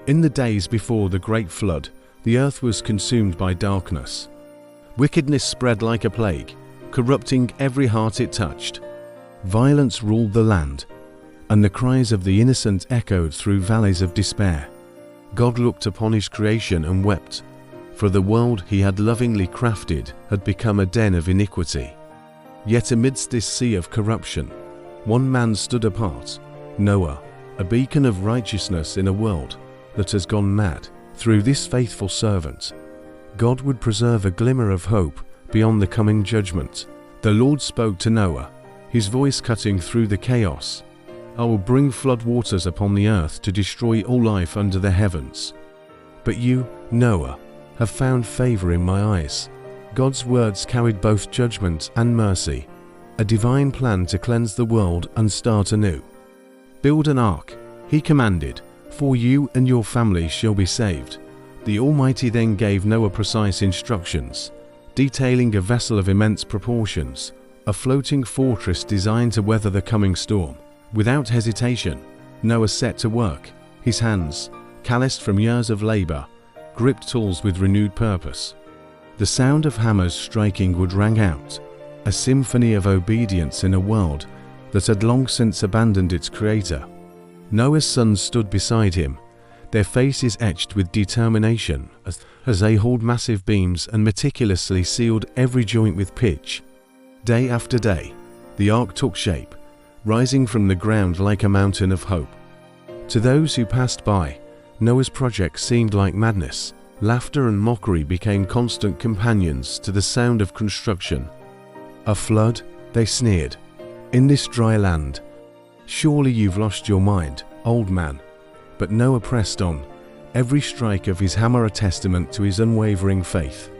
In the days before the great flood, the earth was consumed by darkness. Wickedness spread like a plague, corrupting every heart it touched. Violence ruled the land, and the cries of the innocent echoed through valleys of despair. God looked upon his creation and wept, for the world he had lovingly crafted had become a den of iniquity. Yet amidst this sea of corruption, one man stood apart, Noah, a beacon of righteousness in a world that has gone mad. Through this faithful servant, God would preserve a glimmer of hope beyond the coming judgment. The Lord spoke to Noah, his voice cutting through the chaos. I will bring flood waters upon the earth to destroy all life under the heavens. But you, Noah, have found favor in my eyes. God's words carried both judgment and mercy, a divine plan to cleanse the world and start anew. Build an ark, he commanded, for you and your family shall be saved. The Almighty then gave Noah precise instructions, detailing a vessel of immense proportions, a floating fortress designed to weather the coming storm. Without hesitation, Noah set to work, his hands, calloused from years of labor, gripped tools with renewed purpose. The sound of hammers striking would rang out, a symphony of obedience in a world that had long since abandoned its creator. Noah's sons stood beside him, their faces etched with determination as they hauled massive beams and meticulously sealed every joint with pitch. Day after day, the ark took shape, rising from the ground like a mountain of hope. To those who passed by, Noah's project seemed like madness. Laughter and mockery became constant companions to the sound of construction. A flood, they sneered. In this dry land, surely you've lost your mind, old man. But Noah pressed on, every strike of his hammer a testament to his unwavering faith.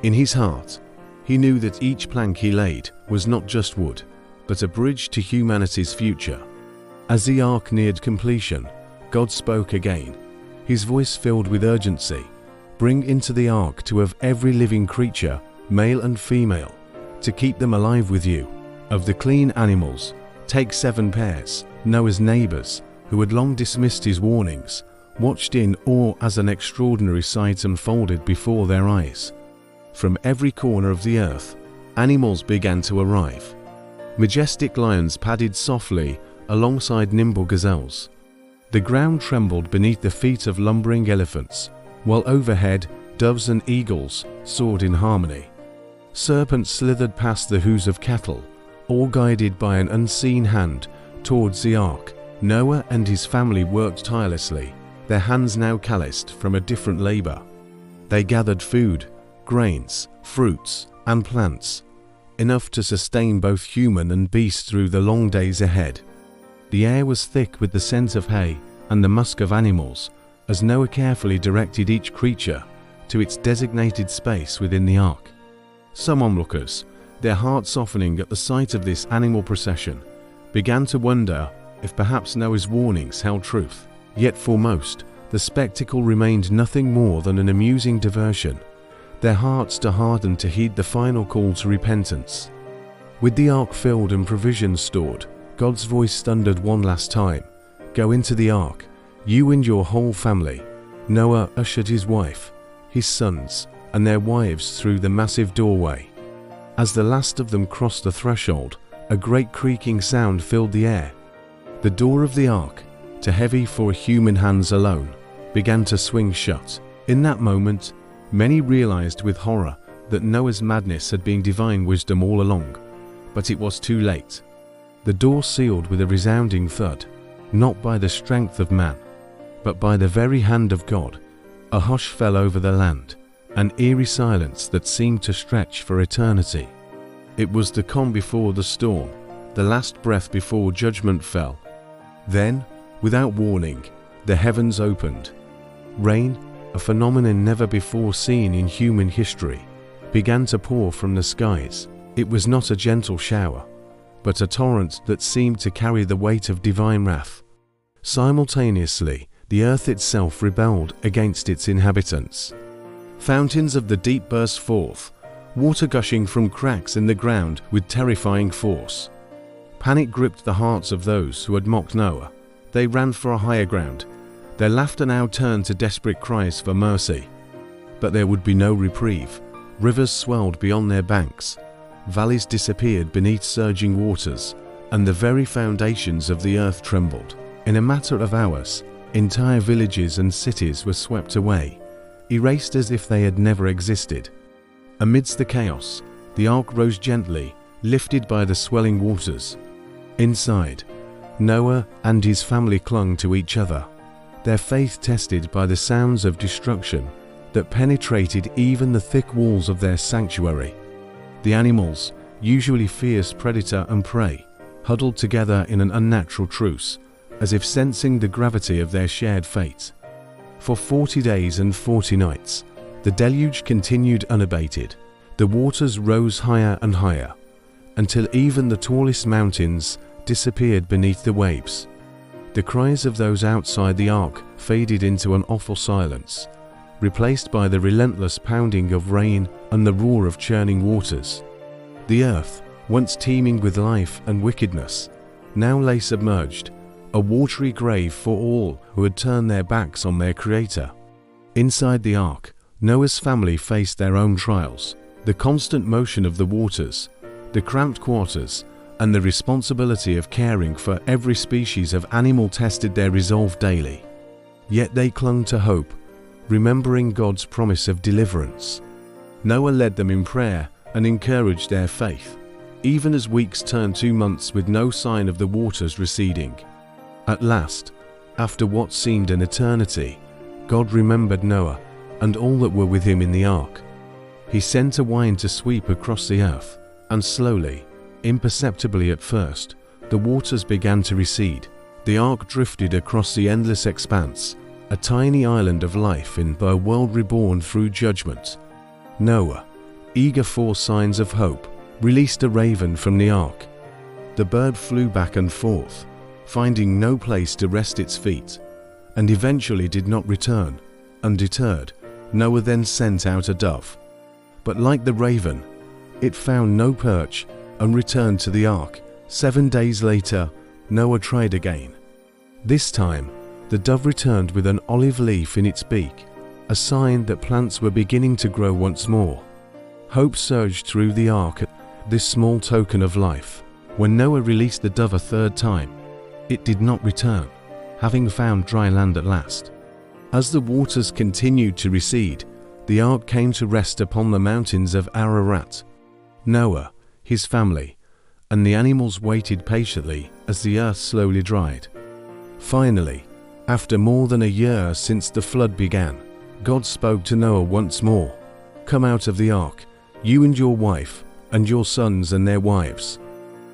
In his heart, he knew that each plank he laid was not just wood, but a bridge to humanity's future. As the ark neared completion, God spoke again, his voice filled with urgency. Bring into the ark two of every living creature, male and female, to keep them alive with you. Of the clean animals, take 7 pairs. Noah's neighbors, who had long dismissed his warnings, watched in awe as an extraordinary sight unfolded before their eyes. From every corner of the earth, animals began to arrive. Majestic lions padded softly alongside nimble gazelles. The ground trembled beneath the feet of lumbering elephants, while overhead, doves and eagles soared in harmony. Serpents slithered past the hooves of cattle, all guided by an unseen hand towards the ark. Noah and his family worked tirelessly, their hands now calloused from a different labor. They gathered food, grains, fruits, and plants, enough to sustain both human and beast through the long days ahead. The air was thick with the scent of hay and the musk of animals, as Noah carefully directed each creature to its designated space within the ark. Some onlookers, their hearts softening at the sight of this animal procession, began to wonder if perhaps Noah's warnings held truth. Yet for most, the spectacle remained nothing more than an amusing diversion, their hearts too hardened to heed the final call to repentance. With the ark filled and provisions stored, God's voice thundered one last time, "Go into the ark, you and your whole family." Noah ushered his wife, his sons, and their wives through the massive doorway. As the last of them crossed the threshold, a great creaking sound filled the air. The door of the ark, too heavy for human hands alone, began to swing shut. In that moment, many realized with horror that Noah's madness had been divine wisdom all along, but it was too late. The door sealed with a resounding thud, not by the strength of man, but by the very hand of God. A hush fell over the land, an eerie silence that seemed to stretch for eternity. It was the calm before the storm, the last breath before judgment fell. Then, without warning, the heavens opened. Rain, a phenomenon never before seen in human history, began to pour from the skies. It was not a gentle shower, but a torrent that seemed to carry the weight of divine wrath. Simultaneously, the earth itself rebelled against its inhabitants. Fountains of the deep burst forth, water gushing from cracks in the ground with terrifying force. Panic gripped the hearts of those who had mocked Noah. They ran for a higher ground, Their laughter now turned to desperate cries for mercy. But there would be no reprieve. Rivers swelled beyond their banks, valleys disappeared beneath surging waters, and the very foundations of the earth trembled. In a matter of hours, entire villages and cities were swept away, erased as if they had never existed. Amidst the chaos, the ark rose gently, lifted by the swelling waters. Inside, Noah and his family clung to each other, their faith tested by the sounds of destruction that penetrated even the thick walls of their sanctuary. The animals, usually fierce predator and prey, huddled together in an unnatural truce, as if sensing the gravity of their shared fate. For 40 days and 40 nights, the deluge continued unabated. The waters rose higher and higher, until even the tallest mountains disappeared beneath the waves. The cries of those outside the ark faded into an awful silence, replaced by the relentless pounding of rain and the roar of churning waters. The earth, once teeming with life and wickedness, now lay submerged, a watery grave for all who had turned their backs on their Creator. Inside the ark, Noah's family faced their own trials, the constant motion of the waters, the cramped quarters, and the responsibility of caring for every species of animal tested their resolve daily. Yet they clung to hope, remembering God's promise of deliverance. Noah led them in prayer and encouraged their faith, even as weeks turned to months with no sign of the waters receding. At last, after what seemed an eternity, God remembered Noah and all that were with him in the ark. He sent a wind to sweep across the earth, and slowly, imperceptibly at first, the waters began to recede. The ark drifted across the endless expanse, a tiny island of life in a world reborn through judgment. Noah, eager for signs of hope, released a raven from the ark. The bird flew back and forth, finding no place to rest its feet, and eventually did not return. Undeterred, Noah then sent out a dove. But like the raven, it found no perch and returned to the ark. 7 days later, Noah tried again. This time, the dove returned with an olive leaf in its beak, a sign that plants were beginning to grow once more. Hope surged through the ark at this small token of life. When Noah released the dove a third time, it did not return, having found dry land at last. As the waters continued to recede, the ark came to rest upon the mountains of Ararat. Noah, his family, and the animals waited patiently as the earth slowly dried. Finally, after more than a year since the flood began, God spoke to Noah once more. "Come out of the ark, you and your wife, and your sons and their wives.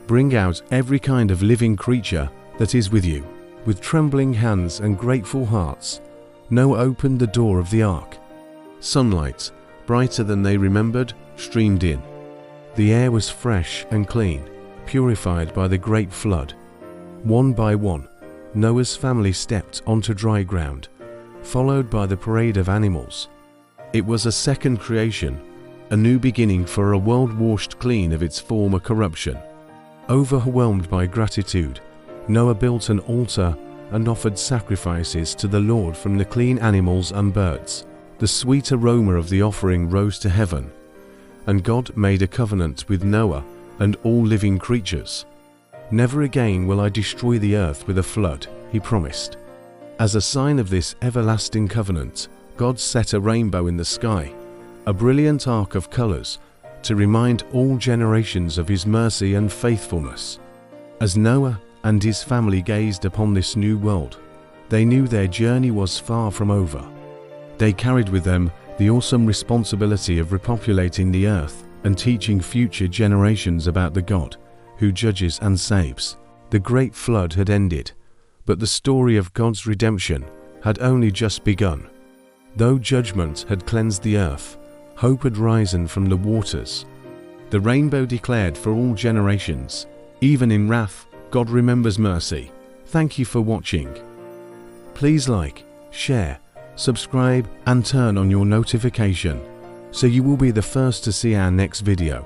Bring out every kind of living creature that is with you." With trembling hands and grateful hearts, Noah opened the door of the ark. Sunlight, brighter than they remembered, streamed in. The air was fresh and clean, purified by the great flood. One by one, Noah's family stepped onto dry ground, followed by the parade of animals. It was a second creation, a new beginning for a world washed clean of its former corruption. Overwhelmed by gratitude, Noah built an altar and offered sacrifices to the Lord from the clean animals and birds. The sweet aroma of the offering rose to heaven, and God made a covenant with Noah and all living creatures. "Never again will I destroy the earth with a flood," he promised. As a sign of this everlasting covenant, God set a rainbow in the sky, a brilliant arc of colors, to remind all generations of his mercy and faithfulness. As Noah and his family gazed upon this new world, they knew their journey was far from over. They carried with them the awesome responsibility of repopulating the earth and teaching future generations about the God who judges and saves. The great flood had ended, but the story of God's redemption had only just begun. Though judgment had cleansed the earth, hope had risen from the waters. The rainbow declared for all generations, even in wrath, God remembers mercy. Thank you for watching. Please like, share, subscribe and turn on your notification so you will be the first to see our next video.